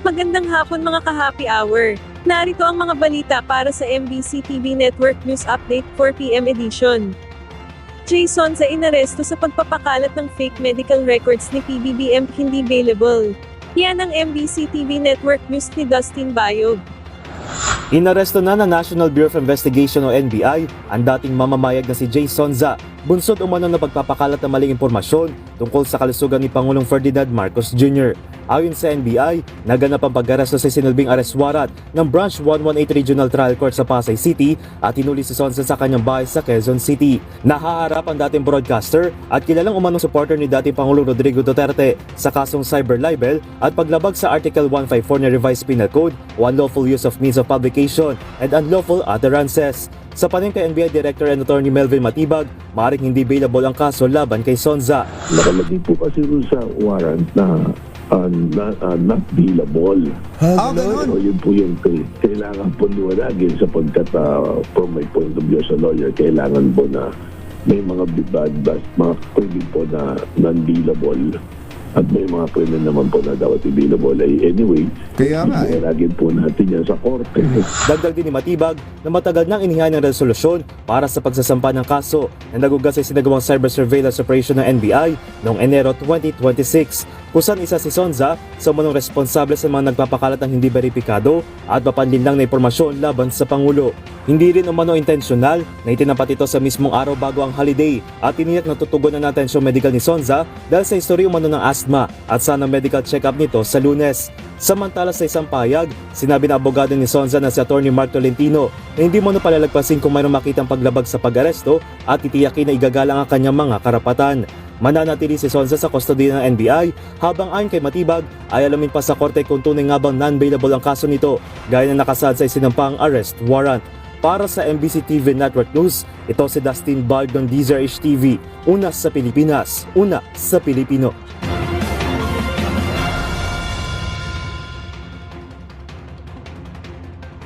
Magandang hapon mga ka-happy hour. Narito ang mga balita para sa MBC TV Network News Update 4 PM edition. Jay Sonza inaresto sa pagpapakalat ng fake medical records ni PBBM hindi available. Yan ang MBC TV Network News ni Dustin Bayog. Inaresto na ng National Bureau of Investigation o NBI ang dating mamamayag na si Jay Sonza, bunsod umano na pagpapakalat ng maling impormasyon tungkol sa kalusugan ni Pangulong Ferdinand Marcos Jr. Ayon sa NBI, naganap ang pag-aresto sa sinulbing arrest warrant ng Branch 118 Regional Trial Court sa Pasay City at hinuli si Sonza sa kanyang bahay sa Quezon City. Nahaharap ang dating broadcaster at kilalang umanong supporter ni dating Pangulong Rodrigo Duterte sa kasong cyber libel at paglabag sa Article 154 ng Revised Penal Code o unlawful use of means of publication and unlawful utterances. Sa panig kay NBI Director and Attorney Melvin Matibag, maaaring hindi available ang kaso laban kay Sonza. Nakalagay po kasi rin sa warrant na not billable. Ganun. So yun po yung kailangan po liwanagin sapagkat from my point of view as a lawyer, kailangan po na may mga mga pwede po na non-billable at may mga pwede naman po na dapat i-billable. Anyway, Kaya nga liwanagin po natin yan sa korte. Dagdag din ni Matibag na matagal nang inihain ng resolusyon para sa pagsasampa ng kaso na nagugat sa sinagawang cyber surveillance operation ng NBI noong Enero 2026, kung saan isa si Sonza sa umanong responsable sa mga nagpapakalat ng hindi beripikado at mapanlinlang na impormasyon laban sa Pangulo. Hindi rin umano intensyonal na itinapat ito sa mismong araw bago ang holiday at tiniyak na tutugunan ng atensyong medical ni Sonza dahil sa istorya umano ng asthma at sana medical check-up nito sa Lunes. Samantala sa isang payag, sinabi ng abogado ni Sonza na si Atty. Mark Tolentino na hindi mo palalagpasin kung mayroong makitang paglabag sa pag-aresto at titiyakin na igagalang ang kanyang mga karapatan. Mananatili si Sonza sa kustodiya ng NBI habang ayon kay Matibag ay alamin pa sa korte kung tunay nga bang non-bailable ang kaso nito gaya na nakasaad sa isinampang arrest warrant. Para sa MBC TV Network News, ito si Dustin Bayog ng DZRH TV. Una sa Pilipinas, una sa Pilipino.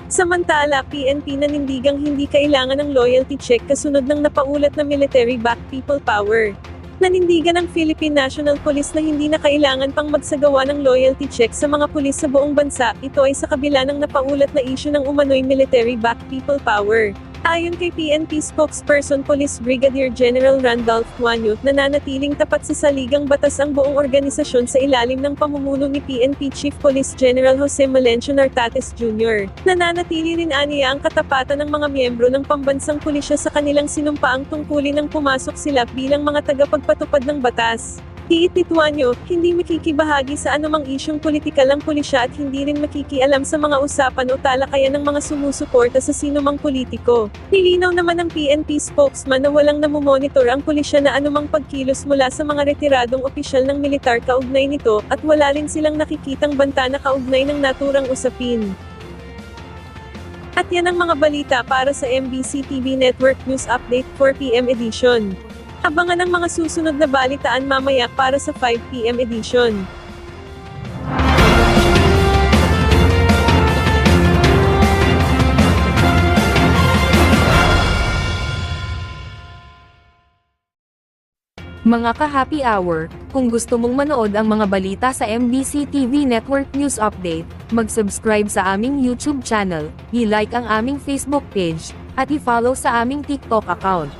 Samantala, PNP nanindigang hindi kailangan ng loyalty check kasunod ng napaulat na military-backed people power. Nanindigan ng Philippine National Police na hindi na kailangan pang magsagawa ng loyalty check sa mga pulis sa buong bansa. Ito ay sa kabila ng napaulat na issue ng umano'y military-backed people power. Ayon kay PNP spokesperson Police Brigadier General Randolph Tuanyo, nananatiling tapat sa saligang batas ang buong organisasyon sa ilalim ng pamumuno ni PNP Chief Police General Jose Melencio Nartates Jr. Nananatili rin aniya ang katapatan ng mga miyembro ng pambansang pulisya sa kanilang sinumpaang tungkulin ng pumasok sila bilang mga tagapagpatupad ng batas. Tiit ni Tuanyo, hindi makikibahagi sa anumang isyung politikal ang pulisya at hindi rin makikialam sa mga usapan o talakayan ng mga sumusuporta sa sinumang politiko. Nilinaw naman ng PNP spokesman na walang namomonitor ang pulisya na anumang pagkilos mula sa mga retiradong opisyal ng militar kaugnay nito at wala rin silang nakikitang banta na kaugnay ng naturang usapin. At yan ang mga balita para sa MBC TV Network News Update 4 PM edition. Abangan ang mga susunod na balitaan mamaya para sa 5 PM edition. Mga ka-happy hour, kung gusto mong manood ang mga balita sa MBC TV Network News Update, mag-subscribe sa aming YouTube channel, i-like ang aming Facebook page, at i-follow sa aming TikTok account.